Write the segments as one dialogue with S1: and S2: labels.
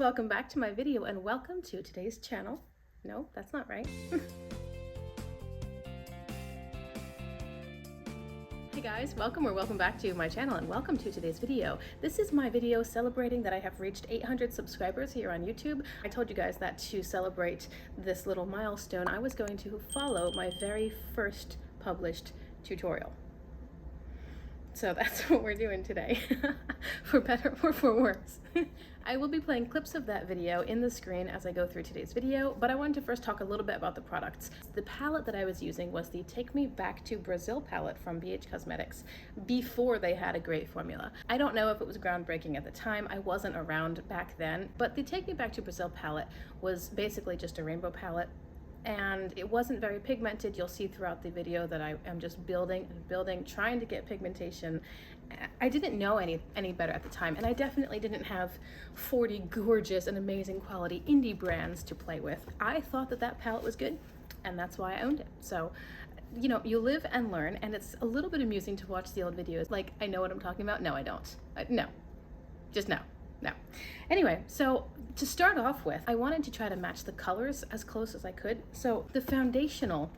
S1: Welcome back to my video and welcome to today's channel. No, that's not right. Hey guys, welcome back to my channel and welcome to today's video. This is my video celebrating that I have reached 800 subscribers here on YouTube. I told you guys that to celebrate this little milestone, I was going to follow my very first published tutorial. So that's what we're doing today, for better or for worse. I will be playing clips of that video in the screen as I go through today's video, but I wanted to first talk a little bit about the products. The palette that I was using was the Take Me Back to Brazil palette from BH Cosmetics before they had a great formula. I don't know if it was groundbreaking at the time, I wasn't around back then, but the Take Me Back to Brazil palette was basically just a rainbow palette. And it wasn't very pigmented. You'll see throughout the video that I am just building and building, trying to get pigmentation. I didn't know any better at the time, and I definitely didn't have 40 gorgeous and amazing quality indie brands to play with. I thought that palette was good, and that's why I owned it. So, you know, you live and learn, and it's a little bit amusing to watch the old videos. Like, I know what I'm talking about. No, I don't. No. Just no. No. Anyway, so to start off with, I wanted to try to match the colors as close as I could. So the foundational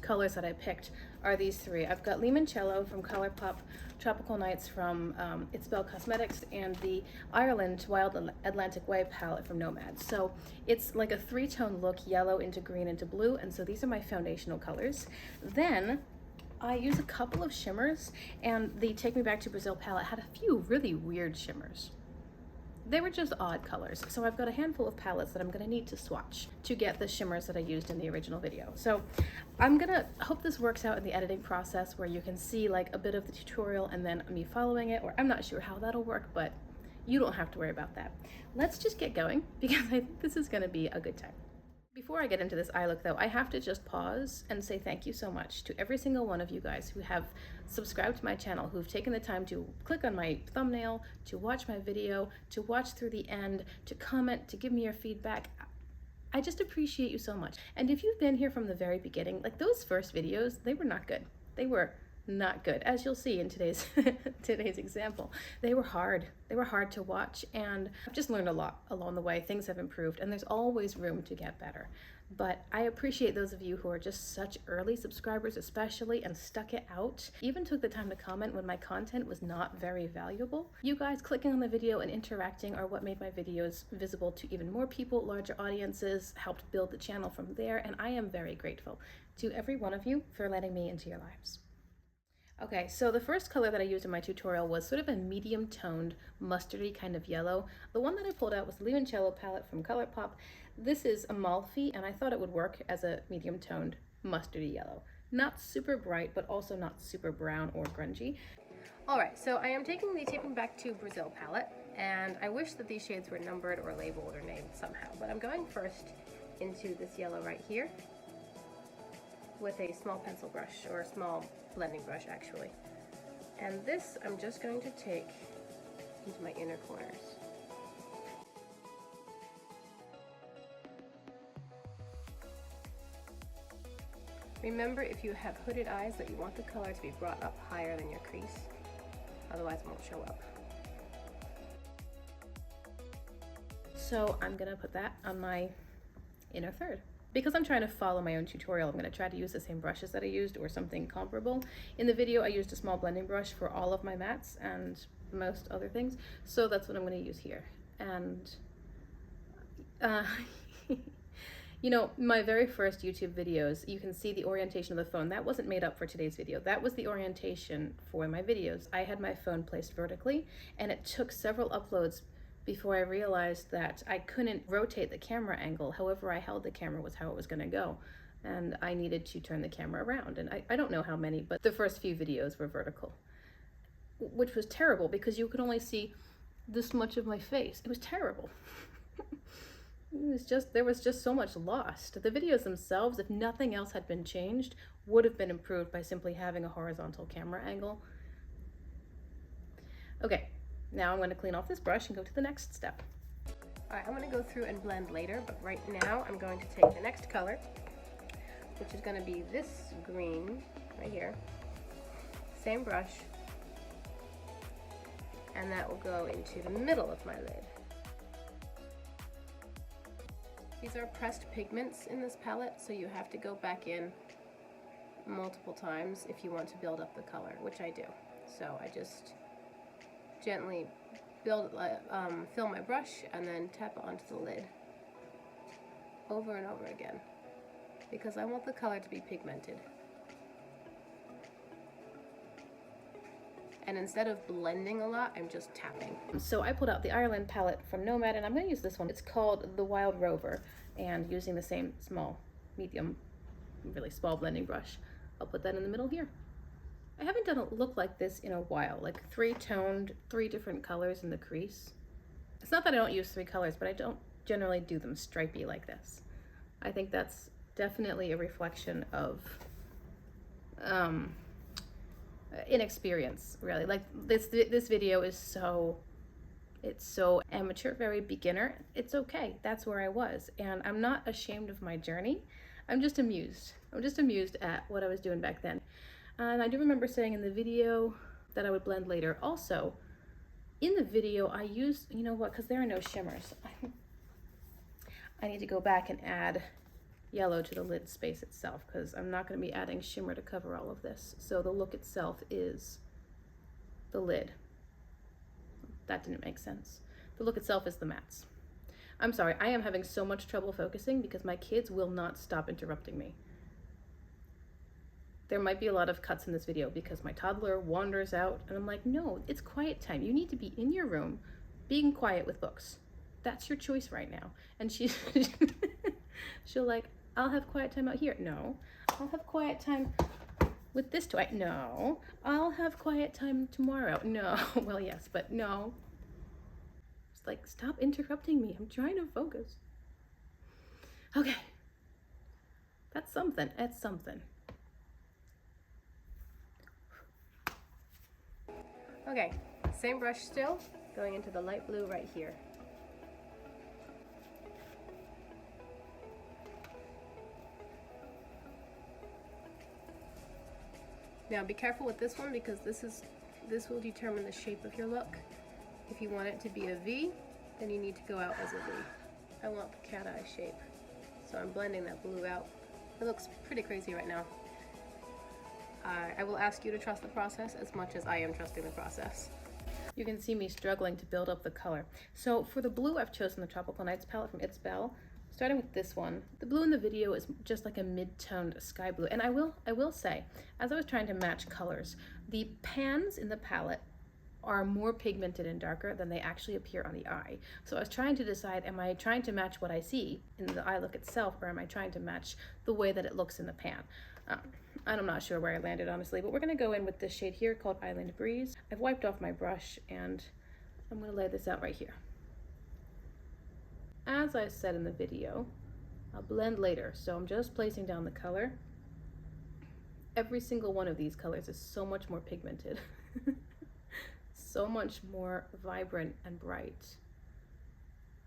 S1: colors that I picked are these three. I've got Limoncello from ColourPop, Tropical Nights from It's Belle Cosmetics, and the Ireland Wild Atlantic Way palette from Nomad. So it's like a three-tone look, yellow into green into blue, and so these are my foundational colors. Then I use a couple of shimmers, and the Take Me Back to Brazil palette had a few really weird shimmers. They were just odd colors, so I've got a handful of palettes that I'm going to need to swatch to get the shimmers that I used in the original video. So I'm gonna hope this works out in the editing process where you can see like a bit of the tutorial and then me following it, or I'm not sure how that'll work, but you don't have to worry about that. Let's just get going because I think this is going to be a good time. Before I get into this eye look though, I have to just pause and say thank you so much to every single one of you guys who have subscribed to my channel, who've taken the time to click on my thumbnail, to watch my video, to watch through the end, to comment, to give me your feedback. I just appreciate you so much. And if you've been here from the very beginning, like those first videos, they were not good. They were not good, as you'll see in today's today's example. They were hard to watch, and I've just learned a lot along the way. Things have improved and there's always room to get better, but I appreciate those of you who are just such early subscribers especially and stuck it out, even took the time to comment when my content was not very valuable. You guys clicking on the video and interacting are what made my videos visible to even more people, larger audiences, helped build the channel from there, and I am very grateful to every one of you for letting me into your lives. Okay, so the first color that I used in my tutorial was sort of a medium toned mustardy kind of yellow. The one that I pulled out was the Limoncello palette from ColourPop. This is Amalfi, and I thought it would work as a medium toned mustardy yellow. Not super bright, but also not super brown or grungy. All right, so I am taking the Take Me Back to Brazil palette, and I wish that these shades were numbered or labeled or named somehow, but I'm going first into this yellow right here with a small pencil brush, or a small blending brush actually. And this I'm just going to take into my inner corners. Remember, if you have hooded eyes, that you want the color to be brought up higher than your crease, otherwise it won't show up. So I'm gonna put that on my inner third. Because I'm trying to follow my own tutorial, I'm going to try to use the same brushes that I used or something comparable. In the video, I used a small blending brush for all of my mattes and most other things, so that's what I'm going to use here. And, you know, my very first YouTube videos, you can see the orientation of the phone. That wasn't made up for today's video. That was the orientation for my videos. I had my phone placed vertically, and it took several uploads before I realized that I couldn't rotate the camera angle. However I held the camera was how it was gonna go. And I needed to turn the camera around. And I don't know how many, but the first few videos were vertical, which was terrible because you could only see this much of my face. It was terrible. There was just so much lost. The videos themselves, if nothing else had been changed, would have been improved by simply having a horizontal camera angle. Okay. Now I'm going to clean off this brush and go to the next step. All right, I'm going to go through and blend later, but right now I'm going to take the next color, which is going to be this green right here. Same brush, and that will go into the middle of my lid. These are pressed pigments in this palette, so you have to go back in multiple times if you want to build up the color, which I do. So I just gently fill my brush and then tap it onto the lid over and over again because I want the color to be pigmented. And instead of blending a lot, I'm just tapping. So I pulled out the Ireland palette from Nomad, and I'm going to use this one. It's called the Wild Rover, and using the same small, medium, really small blending brush, I'll put that in the middle here. I haven't done a look like this in a while, like three-toned, 3 different colors in the crease. It's not that I don't use 3 colors, but I don't generally do them stripy like this. I think that's definitely a reflection of inexperience, really. Like this video is so amateur, very beginner. It's okay, that's where I was, and I'm not ashamed of my journey. I'm just amused at what I was doing back then. And I do remember saying in the video that I would blend later. Also in the video I used, you know what, because there are no shimmers, I need to go back and add yellow to the lid space itself, because I'm not going to be adding shimmer to cover all of this. So the look itself is the lid. That didn't make sense. The look itself is the mattes. I'm sorry, I am having so much trouble focusing because my kids will not stop interrupting me. There might be a lot of cuts in this video because my toddler wanders out and I'm like, no, it's quiet time. You need to be in your room being quiet with books. That's your choice right now. And she'll like, I'll have quiet time out here. No. I'll have quiet time with this toy. No. I'll have quiet time tomorrow. No. Well, yes, but no. It's like, stop interrupting me. I'm trying to focus. Okay. That's something. That's something. Okay, same brush still, going into the light blue right here. Now be careful with this one because this will determine the shape of your look. If you want it to be a V, then you need to go out as a V. I want the cat eye shape, so I'm blending that blue out. It looks pretty crazy right now. I will ask you to trust the process as much as I am trusting the process. You can see me struggling to build up the color. So for the blue, I've chosen the Tropical Nights palette from It's Belle. Starting with this one. The blue in the video is just like a mid-toned sky blue. And I will say, as I was trying to match colors, the pans in the palette are more pigmented and darker than they actually appear on the eye. So I was trying to decide, am I trying to match what I see in the eye look itself, or am I trying to match the way that it looks in the pan? I'm not sure where I landed, honestly, but we're gonna go in with this shade here called Island Breeze. I've wiped off my brush and I'm gonna lay this out right here. As I said in the video, I'll blend later, so I'm just placing down the color. Every single one of these colors is so much more pigmented. So much more vibrant and bright.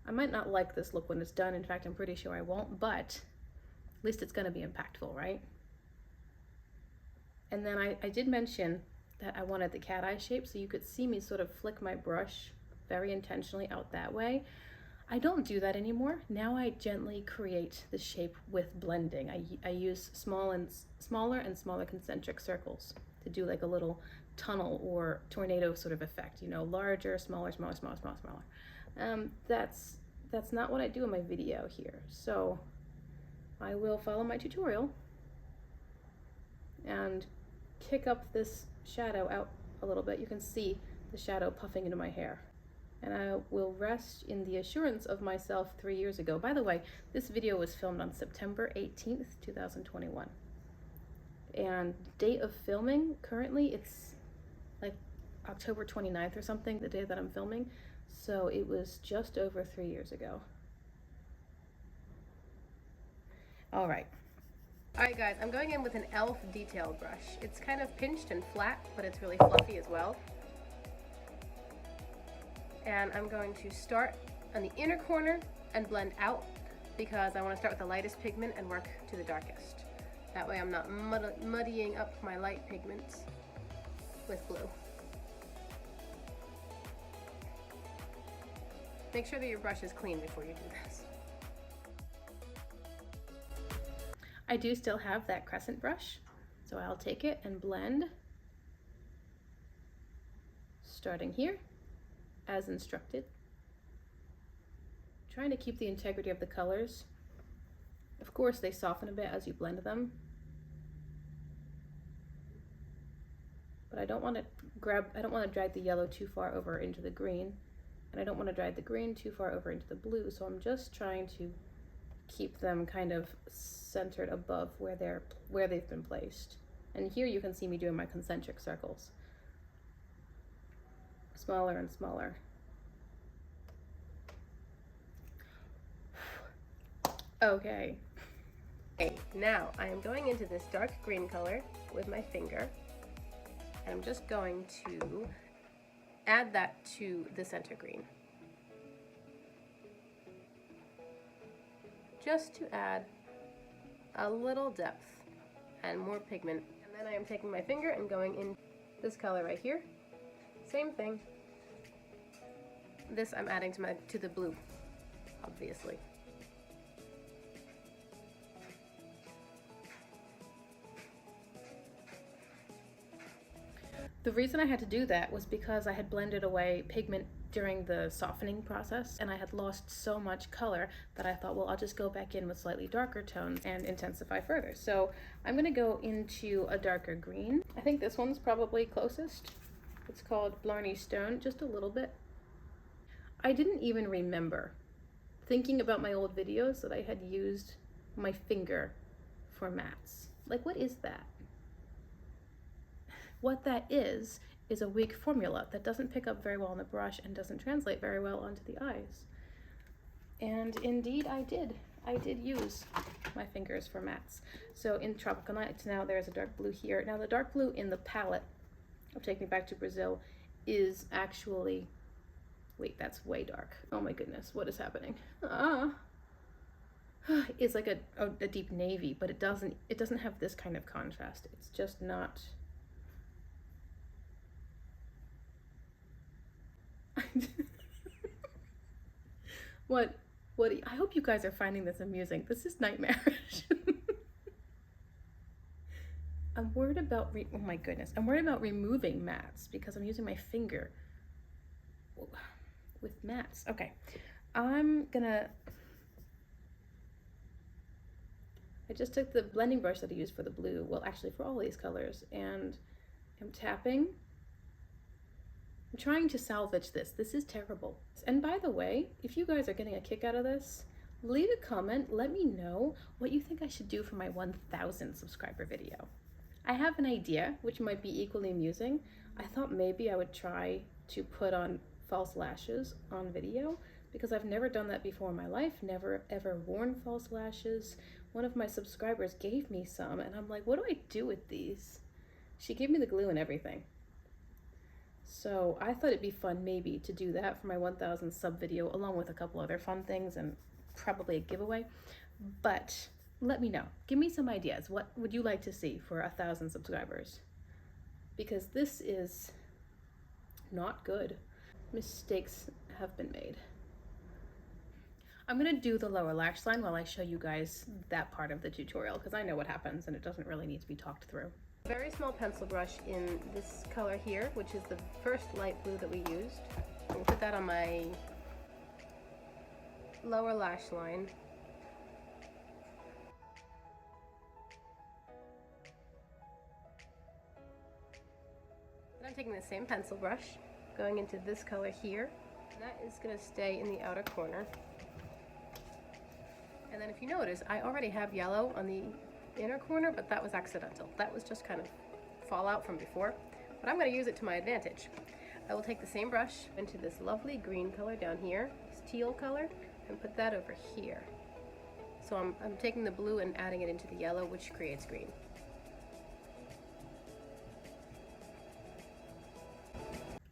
S1: I might not like this look when it's done. In fact, I'm pretty sure I won't, but at least it's gonna be impactful, right? And then I did mention that I wanted the cat eye shape, so you could see me sort of flick my brush very intentionally out that way. I don't do that anymore. Now I gently create the shape with blending. I use smaller and smaller concentric circles to do like a little tunnel or tornado sort of effect, you know, larger, smaller, smaller, smaller, smaller, smaller. That's not what I do in my video here. So I will follow my tutorial and kick up this shadow out a little bit. You can see the shadow puffing into my hair. And I will rest in the assurance of myself 3 years ago. By the way, this video was filmed on September 18th, 2021. And date of filming, currently it's like October 29th or something, the day that I'm filming. So it was just over 3 years ago. All right. All right, guys, I'm going in with an e.l.f. detail brush. It's kind of pinched and flat, but it's really fluffy as well. And I'm going to start on the inner corner and blend out because I want to start with the lightest pigment and work to the darkest. That way I'm not muddying up my light pigments with blue. Make sure that your brush is clean before you do this. I do still have that crescent brush, so I'll take it and blend, starting here, as instructed. Trying to keep the integrity of the colors. Of course, they soften a bit as you blend them, but I don't want to drag the yellow too far over into the green, and I don't want to drag the green too far over into the blue, so I'm just trying to keep them kind of centered above where they've been placed. And here you can see me doing my concentric circles, smaller and smaller. Okay, now I am going into this dark green color with my finger, and I'm just going to add that to the center green, just to add a little depth and more pigment. And then I am taking my finger and going in this color right here. Same thing. This I'm adding to the blue, obviously. The reason I had to do that was because I had blended away pigment during the softening process, and I had lost so much color that I thought, well, I'll just go back in with slightly darker tones and intensify further. So I'm gonna go into a darker green. I think this one's probably closest. It's called Blarney Stone, just a little bit. I didn't even remember, thinking about my old videos, that I had used my finger for mattes. Like, what is that? What that is a weak formula that doesn't pick up very well on the brush and doesn't translate very well onto the eyes. And indeed I did use my fingers for mattes. So in Tropical Nights now there's a dark blue here. Now the dark blue in the palette of Take Me Back to Brazil is actually, wait, that's way dark. Oh my goodness, what is happening? It's like a deep navy, but it doesn't have this kind of contrast. It's just not. What I hope you guys are finding this amusing. This is nightmarish. I'm worried about oh my goodness. I'm worried about removing mattes because I'm using my finger with mattes. Okay. I just took the blending brush that I used for the blue, well actually for all these colors, and I'm tapping. I'm trying to salvage this. This is terrible. And by the way, if you guys are getting a kick out of this, leave a comment. Let me know what you think I should do for my 1,000 subscriber video. I have an idea, which might be equally amusing. I thought maybe I would try to put on false lashes on video, because I've never done that before in my life, never ever worn false lashes. One of my subscribers gave me some, and I'm like, what do I do with these? She gave me the glue and everything. So I thought it'd be fun maybe to do that for my 1,000 sub video, along with a couple other fun things and probably a giveaway. But let me know. Give me some ideas. What would you like to see for 1,000 subscribers? Because this is not good. Mistakes have been made. I'm gonna do the lower lash line while I show you guys that part of the tutorial, because I know what happens and it doesn't really need to be talked through. Very small pencil brush in this color here, which is the first light blue that we used. I'm gonna put that on my lower lash line. Then I'm taking the same pencil brush, going into this color here, and that is gonna stay in the outer corner. And then if you notice, I already have yellow on the inner corner, but that was accidental. That was just kind of fallout from before, but I'm going to use it to my advantage. I will take the same brush into this lovely green color down here, this teal color, and put that over here. So I'm taking the blue and adding it into the yellow, which creates green.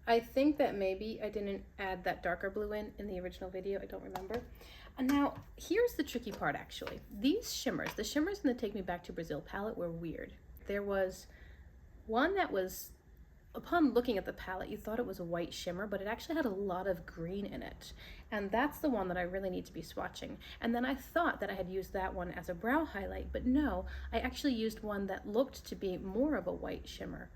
S1: I think that maybe I didn't add that darker blue in the original video. I don't remember. And now here's the tricky part actually. These shimmers, the shimmers in the Take Me Back to Brazil palette were weird. There was one that was upon looking at the palette, you thought it was a white shimmer, but it actually had a lot of green in it. And that's the one that I really need to be swatching. And then I thought that I had used that one as a brow highlight, but no, I actually used one that looked to be more of a white shimmer.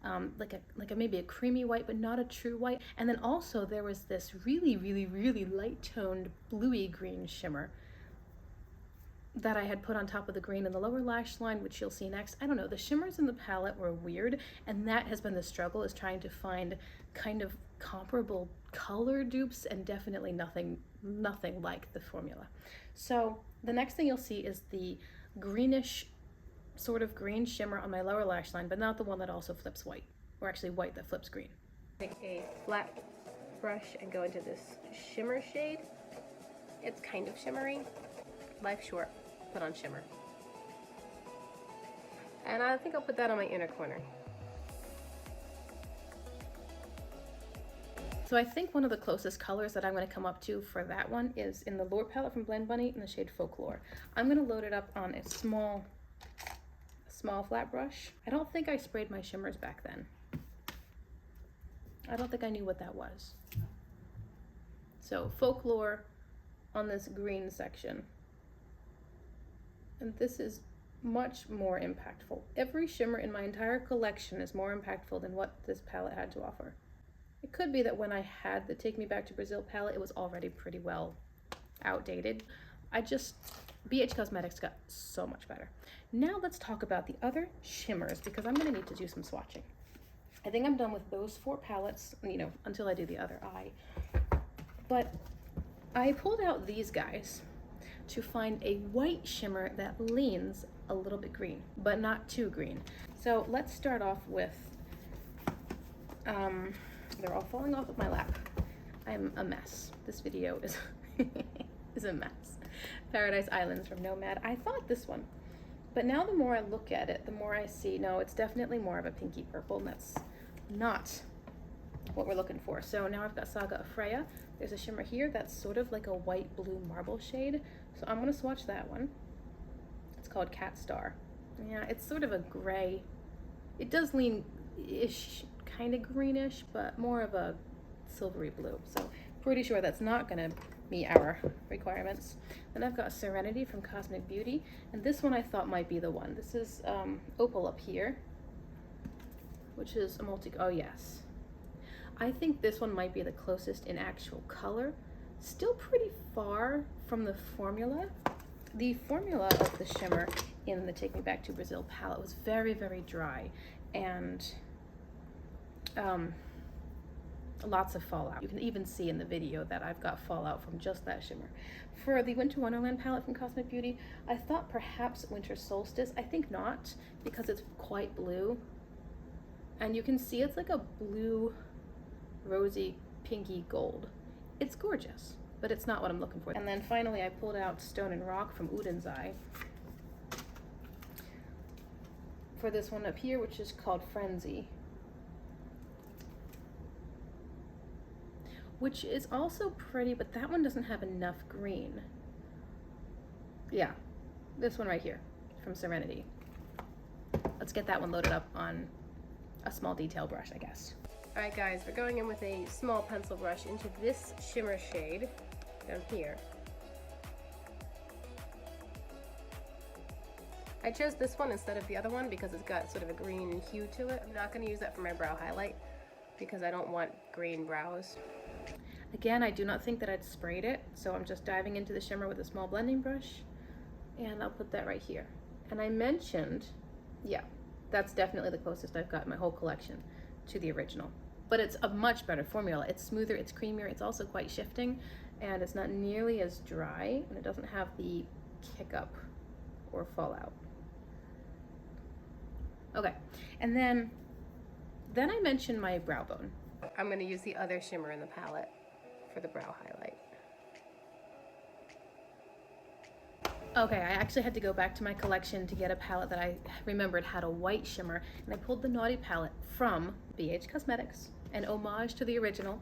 S1: Like maybe a creamy white, but not a true white. And then also there was this really, really, really light toned bluey green shimmer that I had put on top of the green in the lower lash line, which you'll see next. I don't know, the shimmers in the palette were weird, and that has been the struggle, is trying to find kind of comparable color dupes, and definitely nothing like the formula. So the next thing you'll see is the greenish, sort of green shimmer on my lower lash line, but not the one that also flips white, or actually white that flips green. Take a flat brush and go into this shimmer shade. It's kind of shimmery. Life short, put on shimmer. And I think I'll put that on my inner corner. So I think one of the closest colors that I'm going to come up to for that one is in the Lure palette from Blend Bunny in the shade Folklore. I'm going to load it up on a small flat brush. I don't think I sprayed my shimmers back then. I don't think I knew what that was. So Folklore on this green section. And this is much more impactful. Every shimmer in my entire collection is more impactful than what this palette had to offer. It could be that when I had the Take Me Back to Brazil palette, it was already pretty well outdated. BH Cosmetics got so much better. Now let's talk about the other shimmers, because I'm gonna need to do some swatching. I think I'm done with those 4 palettes, until I do the other eye. But I pulled out these guys to find a white shimmer that leans a little bit green, but not too green. So let's start off with, they're all falling off of my lap. I'm a mess. This video is, is a mess. Paradise Islands from Nomad. I thought this one, but now the more I look at it, the more I see, no, it's definitely more of a pinky purple, and that's not what we're looking for. So now I've got Saga of Freya. There's a shimmer here that's sort of like a white blue marble shade. So I'm gonna swatch that one. It's called Cat Star. Yeah, it's sort of a gray. It does lean-ish, kind of greenish, but more of a silvery blue. So pretty sure that's not gonna meet our requirements. Then I've got Serenity from Cosmic Beauty, and this one I thought might be the one. This is Opal up here, which is a oh yes. I think this one might be the closest in actual color. Still pretty far from the formula. The formula of the shimmer in the Take Me Back to Brazil palette was very, very dry, and lots of fallout. You can even see in the video that I've got fallout from just that shimmer. For the Winter Wonderland palette from Cosmic Beauty, I thought perhaps Winter Solstice. I think not, because it's quite blue. And you can see it's like a blue, rosy, pinky gold. It's gorgeous, but it's not what I'm looking for. And then finally I pulled out Stone and Rock from Udin's Eye for this one up here, which is called Frenzy, which is also pretty, but that one doesn't have enough green. Yeah, this one right here from Serenity. Let's get that one loaded up on a small detail brush, I guess. All right, guys, we're going in with a small pencil brush into this shimmer shade down here. I chose this one instead of the other one because it's got sort of a green hue to it. I'm not going to use that for my brow highlight because I don't want green brows. Again, I do not think that I'd sprayed it, so I'm just diving into the shimmer with a small blending brush, and I'll put that right here. And I mentioned, yeah, that's definitely the closest I've got in my whole collection to the original. But it's a much better formula. It's smoother, it's creamier, it's also quite shifting, and it's not nearly as dry, and it doesn't have the kick up or fallout. Okay, and then I mentioned my brow bone. I'm going to use the other shimmer in the palette for the brow highlight. Okay, I actually had to go back to my collection to get a palette that I remembered had a white shimmer, and I pulled the Naughty palette from BH Cosmetics, an homage to the original.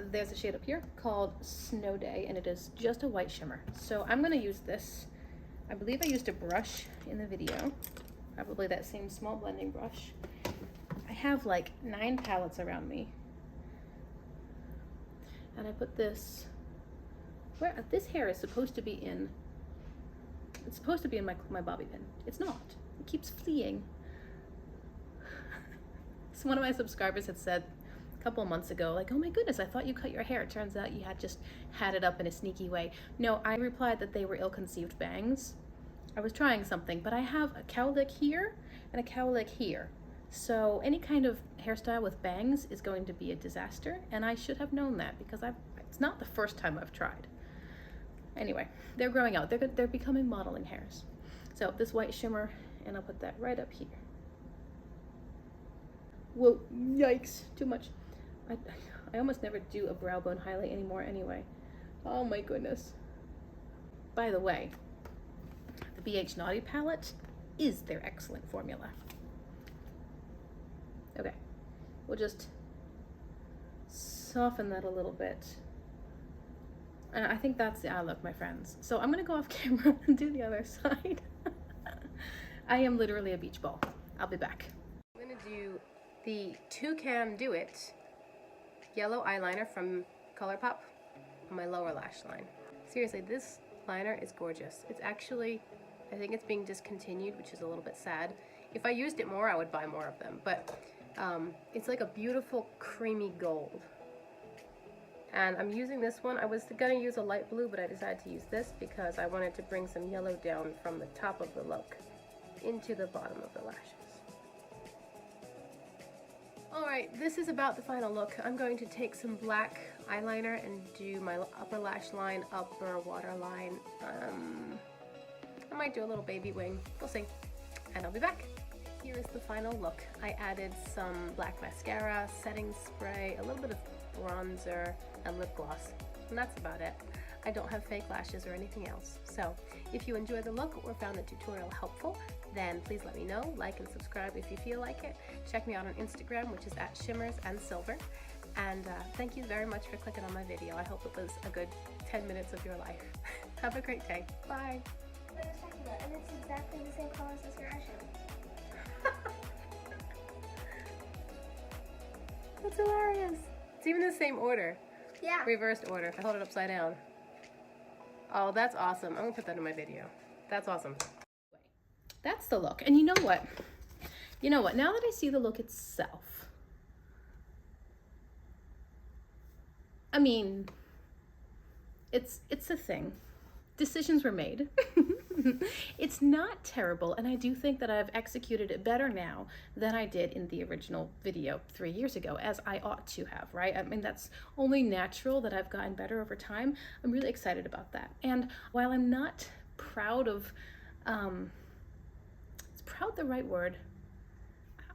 S1: There's a shade up here called Snow Day, and it is just a white shimmer. So I'm going to use this. I believe I used a brush in the video, probably that same small blending brush. I have like 9 palettes around me. And I put this, where this hair is supposed to be in, it's supposed to be in my bobby pin. It's not. It keeps fleeing. So one of my subscribers had said a couple of months ago, like, oh my goodness, I thought you cut your hair. It turns out you had just had it up in a sneaky way. No, I replied that they were ill-conceived bangs. I was trying something, but I have a cowlick here and a cowlick here. So any kind of hairstyle with bangs is going to be a disaster, and I should have known that because it's not the first time I've tried. Anyway, they're growing out. They're becoming modeling hairs. So this white shimmer, and I'll put that right up here. Whoa, yikes, too much. I almost never do a brow bone highlight anymore anyway. Oh my goodness. By the way, the BH Naughty palette is their excellent formula. Okay, we'll just soften that a little bit. And I think that's the eye look, my friends. So I'm gonna go off camera and do the other side. I am literally a beach ball. I'll be back. I'm gonna do the Toucan Do It yellow eyeliner from ColourPop on my lower lash line. Seriously, this liner is gorgeous. It's actually, I think it's being discontinued, which is a little bit sad. If I used it more, I would buy more of them, but it's like a beautiful creamy gold. And I'm using this one. I was gonna use a light blue, but I decided to use this because I wanted to bring some yellow down from the top of the look into the bottom of the lashes. Alright, this is about the final look. I'm going to take some black eyeliner and do my upper lash line, upper waterline. I might do a little baby wing. We'll see. And I'll be back. Here is the final look. I added some black mascara, setting spray, a little bit of bronzer, and lip gloss. And that's about it. I don't have fake lashes or anything else. So if you enjoyed the look or found the tutorial helpful, then please let me know. Like and subscribe if you feel like it. Check me out on Instagram, which is @shimmersandsilver. And thank you very much for clicking on my video. I hope it was a good 10 minutes of your life. Have a great day. Bye.
S2: And it's exactly the same colors as your eyeshadow.
S1: That's hilarious. It's even the same order.
S2: Yeah.
S1: Reversed order. I hold it upside down. Oh, that's awesome. I'm gonna put that in my video. That's awesome. That's the look. And you know what? You know what? Now that I see the look itself, I mean, it's a thing. Decisions were made. It's not terrible, and I do think that I've executed it better now than I did in the original video 3 years ago, as I ought to have, right? I mean, that's only natural that I've gotten better over time. I'm really excited about that. And while I'm not proud of, is proud the right word?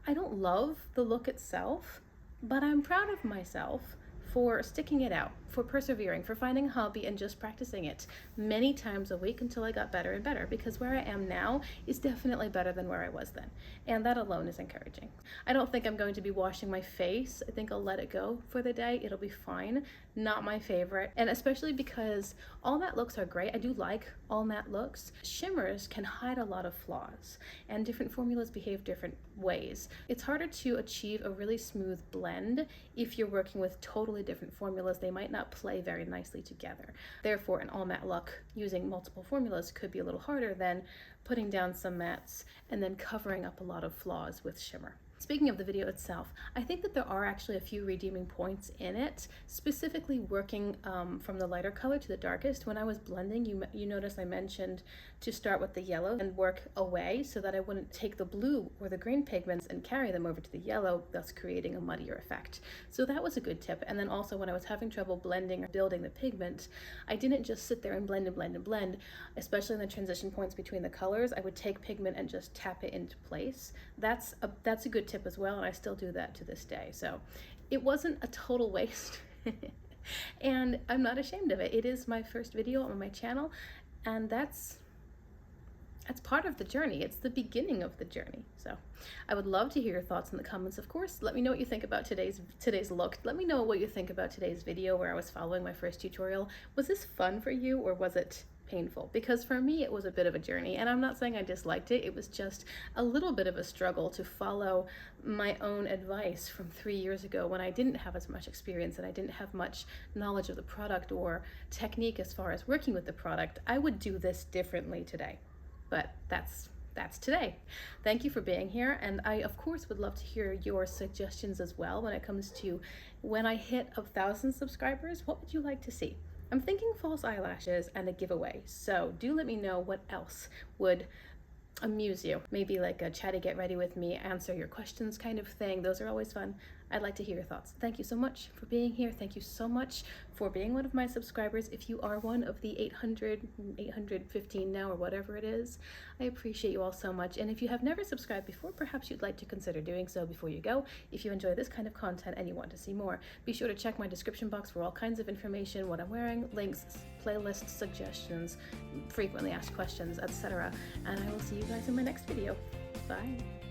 S1: I don't love the look itself, but I'm proud of myself for sticking it out, for persevering, for finding a hobby and just practicing it many times a week until I got better and better, because where I am now is definitely better than where I was then. And that alone is encouraging. I don't think I'm going to be washing my face. I think I'll let it go for the day. It'll be fine. Not my favorite. And especially because all matte looks are great. I do like all matte looks. Shimmers can hide a lot of flaws, and different formulas behave different ways. It's harder to achieve a really smooth blend if you're working with totally different formulas. They might not play very nicely together. Therefore, an all matte look using multiple formulas could be a little harder than putting down some mattes and then covering up a lot of flaws with shimmer. Speaking of the video itself, I think that there are actually a few redeeming points in it, specifically working from the lighter color to the darkest. When I was blending, you notice I mentioned to start with the yellow and work away so that I wouldn't take the blue or the green pigments and carry them over to the yellow, thus creating a muddier effect. So that was a good tip. And then also when I was having trouble blending or building the pigment, I didn't just sit there and blend and blend and blend, especially in the transition points between the colors. I would take pigment and just tap it into place. That's a good tip as well, and I still do that to this day. So it wasn't a total waste. And I'm not ashamed of it. It is my first video on my channel, and that's part of the journey. It's the beginning of the journey. So I would love to hear your thoughts in the comments, of course. Let me know what you think about today's look. Let me know what you think about today's video where I was following my first tutorial. Was this fun for you, or was it painful, because for me it was a bit of a journey, and I'm not saying I disliked it. It was just a little bit of a struggle to follow my own advice from 3 years ago when I didn't have as much experience and I didn't have much knowledge of the product or technique as far as working with the product. I would do this differently today, but that's today. Thank you for being here, and I of course would love to hear your suggestions as well when it comes to when I hit 1,000 subscribers. What would you like to see? I'm thinking false eyelashes and a giveaway, so do let me know what else would amuse you. Maybe like a chatty get ready with me, answer your questions kind of thing. Those are always fun. I'd like to hear your thoughts. Thank you so much for being here. Thank you so much for being one of my subscribers. If you are one of the 815 now, or whatever it is, I appreciate you all so much. And if you have never subscribed before, perhaps you'd like to consider doing so before you go. If you enjoy this kind of content and you want to see more, be sure to check my description box for all kinds of information, what I'm wearing, links, playlists, suggestions, frequently asked questions, etc. And I will see you guys in my next video. Bye.